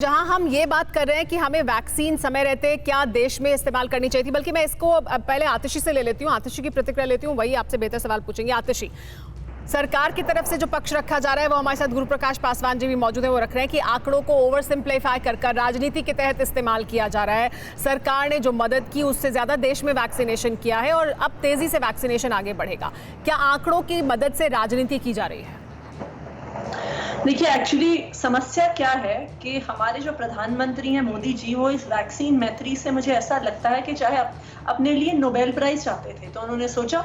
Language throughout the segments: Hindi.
जहां हम ये बात कर रहे हैं कि हमें वैक्सीन समय रहते क्या देश में इस्तेमाल करनी चाहिए थी, बल्कि मैं इसको पहले आतिशी से ले लेती हूँ, आतिशी की प्रतिक्रिया लेती हूँ, वही आपसे बेहतर सवाल पूछेंगे। आतिशी, सरकार की तरफ से जो पक्ष रखा जा रहा है वो हमारे साथ गुरु प्रकाश पासवान जी भी मौजूद हैं, वो रख रहे हैं कि आंकड़ों को ओवर सिंप्लीफाई कर राजनीति के तहत इस्तेमाल किया जा रहा है। सरकार ने जो मदद की उससे ज्यादा देश में वैक्सीनेशन किया है और अब तेजी से वैक्सीनेशन आगे बढ़ेगा। क्या आंकड़ों की मदद से राजनीति की जा रही है? देखिए, एक्चुअली समस्या क्या है कि हमारे जो प्रधानमंत्री हैं मोदी जी, वो इस वैक्सीन मैत्री से मुझे ऐसा लगता है कि चाहे अपने लिए नोबेल प्राइज चाहते थे तो उन्होंने सोचा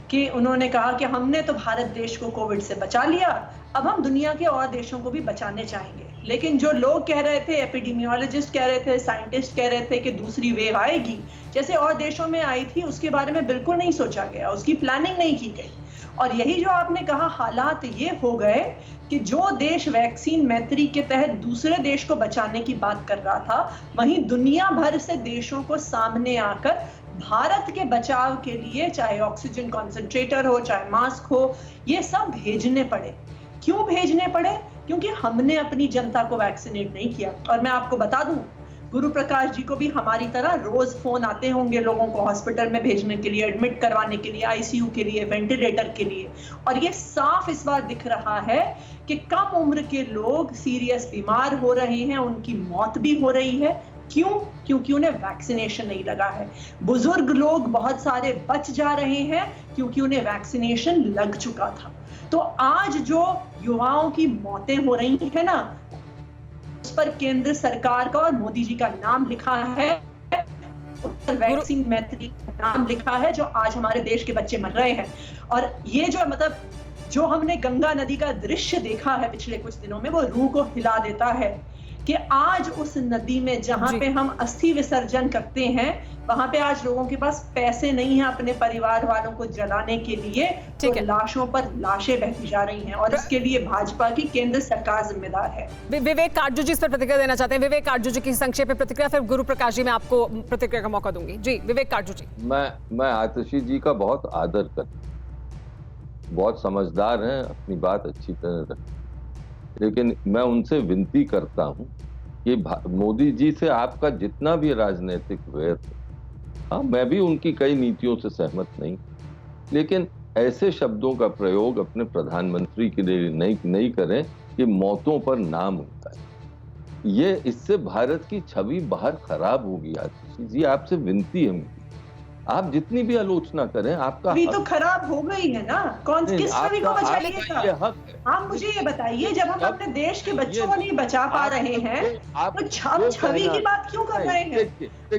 कि उन्होंने कहा कि हमने तो भारत देश को कोविड से बचा लिया, अब हम दुनिया के और देशों को भी बचाने चाहेंगे। लेकिन जो लोग कह रहे थे, एपिडेमियोलॉजिस्ट कह रहे थे, साइंटिस्ट कह रहे थे कि दूसरी वेव आएगी जैसे और देशों में आई थी, उसके बारे में बिल्कुल नहीं सोचा गया, उसकी प्लानिंग नहीं की गई। और यही जो आपने कहा, हालात ये हो गए कि जो देश वैक्सीन मैत्री के तहत दूसरे देश को बचाने की बात कर रहा था, वहीं दुनिया भर से देशों को सामने आकर भारत के बचाव के लिए चाहे ऑक्सीजन कॉन्सेंट्रेटर हो, चाहे मास्क हो, ये सब भेजने पड़े। क्यों भेजने पड़े? क्योंकि हमने अपनी जनता को वैक्सीनेट नहीं किया। और मैं आपको बता दूं, गुरु प्रकाश जी को भी हमारी तरह रोज फोन आते होंगे लोगों को हॉस्पिटल में भेजने के लिए, एडमिट करवाने के लिए, आईसीयू के लिए, वेंटिलेटर के लिए। और ये साफ इस बार दिख रहा है कि कम उम्र के लोग सीरियस बीमार हो रहे हैं, उनकी मौत भी हो रही है। क्यों? क्योंकि उन्हें वैक्सीनेशन नहीं लगा है। बुजुर्ग लोग बहुत सारे बच जा रहे हैं क्योंकि उन्हें वैक्सीनेशन लग चुका था। तो आज जो युवाओं की मौतें हो रही है ना, उस पर केंद्र सरकार का और मोदी जी का नाम लिखा है, वैक्सीन मैत्री का नाम लिखा है, जो आज हमारे देश के बच्चे मर रहे हैं। और ये जो जो हमने गंगा नदी का दृश्य देखा है पिछले कुछ दिनों में, वो रूह को हिला देता है कि आज उस नदी में जहां पे हम अस्थि विसर्जन करते हैं, वहां पे आज लोगों के पास पैसे नहीं है अपने परिवार वालों को जलाने के लिए, तो लाशों पर लाशें बहती जा रही हैं। और इसके लिए भाजपा की केंद्र सरकार जिम्मेदार है। विवेक काटजू जी इस पर प्रतिक्रिया देना चाहते हैं। विवेक काटजू जी की संक्षेप में प्रतिक्रिया, फिर गुरु प्रकाश जी मैं आपको प्रतिक्रिया का मौका दूंगी। जी विवेक काटजू जी। मैं आतिशी जी का बहुत आदर करता हूं, बहुत समझदार हैं, अपनी बात अच्छी तरह रखते, लेकिन मैं उनसे विनती करता हूं कि मोदी जी से आपका जितना भी राजनीतिक वैर, हाँ मैं भी उनकी कई नीतियों से सहमत नहीं, लेकिन ऐसे शब्दों का प्रयोग अपने प्रधानमंत्री के लिए नहीं करें कि मौतों पर नाम उनका है। ये इससे भारत की छवि बाहर खराब होगी। आतिशी जी, आपसे विनती है मेरी, आप जितनी भी आलोचना करें, आपका अभी तो खराब हो गई है ना, किस छवि को बचाइएगा? आप मुझे ये बताइए, जब हम अपने देश के बच्चों को नहीं बचा पा रहे हैं तो हम छवि की बात क्यों कर रहे हैं?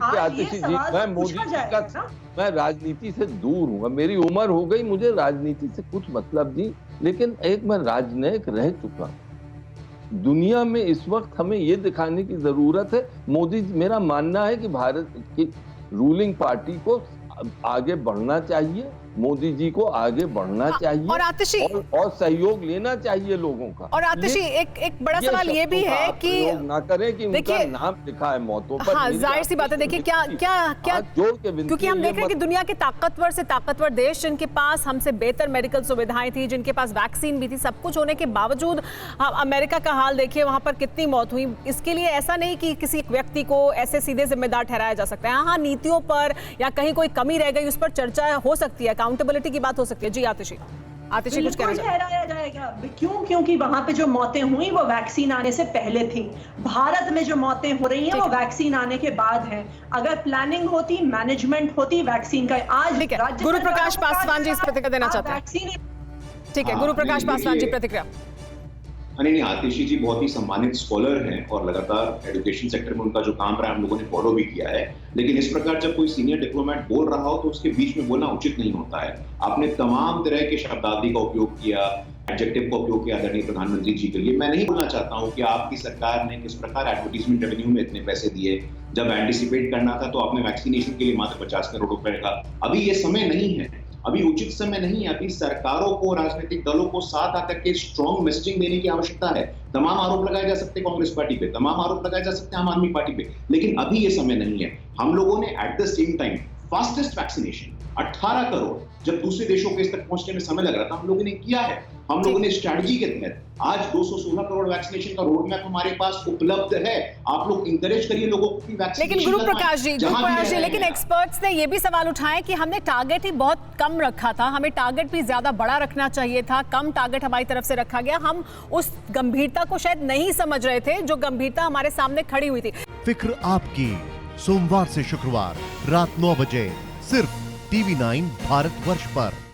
आतिशी जी, मैं मोदी का, मैं राजनीति से दूर हूँ, मेरी उम्र हो गई, मुझे राजनीति से कुछ मतलब नहीं, लेकिन एक मैं राजनयिक रह चुका हूँ। दुनिया में इस वक्त हमें ये दिखाने की जरूरत है, मोदी, मेरा मानना है कि भारत की रूलिंग पार्टी को आगे बढ़ना चाहिए, मोदी जी को आगे बढ़ना चाहिए और आतिशी और सहयोग लेना चाहिए लोगों का। और आतिशी एक बड़ा सवाल ये भी है कि ना करें कि उनका नाम लिखा है मौतों पर। हाँ, जाहिर सी बात है। देखिए क्या जोड़ के, क्योंकि हम देख रहे हैं कि दुनिया के ताकतवर से ताकतवर देश, जिनके पास हमसे बेहतर मेडिकल सुविधाएं थी, जिनके पास वैक्सीन भी थी, सब कुछ होने के बावजूद अमेरिका का हाल देखिए, वहां पर कितनी मौत हुई। इसके लिए ऐसा नहीं कि किसी व्यक्ति को ऐसे सीधे जिम्मेदार ठहराया जा सकता है। हाँ, नीतियों पर या कहीं कोई कमी रह गई, उस पर चर्चा हो सकती है, अकाउंटेबिलिटी की बात हो सकती है। जी आतिशी कुछ कहना ठहराया जाएगा। क्यों? क्योंकि वहां पे जो मौतें हुई वो वैक्सीन आने से पहले थी। भारत में जो मौतें हो रही हैं वो वैक्सीन आने के बाद हैं। अगर प्लानिंग होती, मैनेजमेंट होती वैक्सीन का, आज गुरु प्रकाश पासवान जी इस प्रतिक्रिया देना चाहते हैं। ठीक है, गुरु प्रकाश पासवान जी प्रतिक्रिया। नहीं, आतिशी जी बहुत ही सम्मानित स्कॉलर हैं और लगातार एजुकेशन सेक्टर में उनका जो काम रहा है हम लोगों ने फॉलो भी किया है। लेकिन इस प्रकार जब कोई सीनियर डिप्लोमेट बोल रहा हो तो उसके बीच में बोलना उचित नहीं होता है। आपने तमाम तरह के शब्दावली का उपयोग किया, एडजेक्टिव का उपयोग किया आदरणीय प्रधानमंत्री जी के लिए। मैं नहीं बोलना चाहता हूं कि आपकी सरकार ने किस प्रकार एडवर्टीजमेंट रेवेन्यू में इतने पैसे दिए। जब एंटिसिपेट करना था तो आपने वैक्सीनेशन के लिए मात्र 50 करोड़ रुपए का। अभी ये समय नहीं है, अभी उचित समय नहीं है। अभी सरकारों को, राजनीतिक दलों को साथ आकर के स्ट्रॉन्ग मैसेजिंग देने की आवश्यकता है। तमाम आरोप लगाए जा सकते हैं कांग्रेस पार्टी पे, तमाम आरोप लगाए जा सकते हैं आम आदमी पार्टी पे, लेकिन अभी ये समय नहीं है। हम लोगों ने at the same time fastest vaccination, 18 crore जब दूसरे देशों के इस तक पहुंचने में समय लग रहा था, हम लोगों ने किया है। हम लोगों ने स्ट्रैटेजी के तहत आज 216 करोड़ वैक्सीनेशन का रोड मैप हमारे पास उपलब्ध है। आप लोग इंकरेज करिए लोगों को कि वैक्सीनेशन। लेकिन गुरु प्रकाश जी, लेकिन एक्सपर्ट्स ने ये भी सवाल उठाए कि हमने टारगेट ही बहुत कम रखा था, हमें टारगेट भी ज्यादा बड़ा रखना चाहिए था, कम टारगेट हमारी तरफ से रखा गया। हम उस गंभीरता को शायद नहीं समझ रहे थे जो गंभीरता हमारे सामने खड़ी हुई थी। फिक्र आपकी, सोमवार से शुक्रवार रात 9 बजे सिर्फ TV9 भारतवर्ष पर।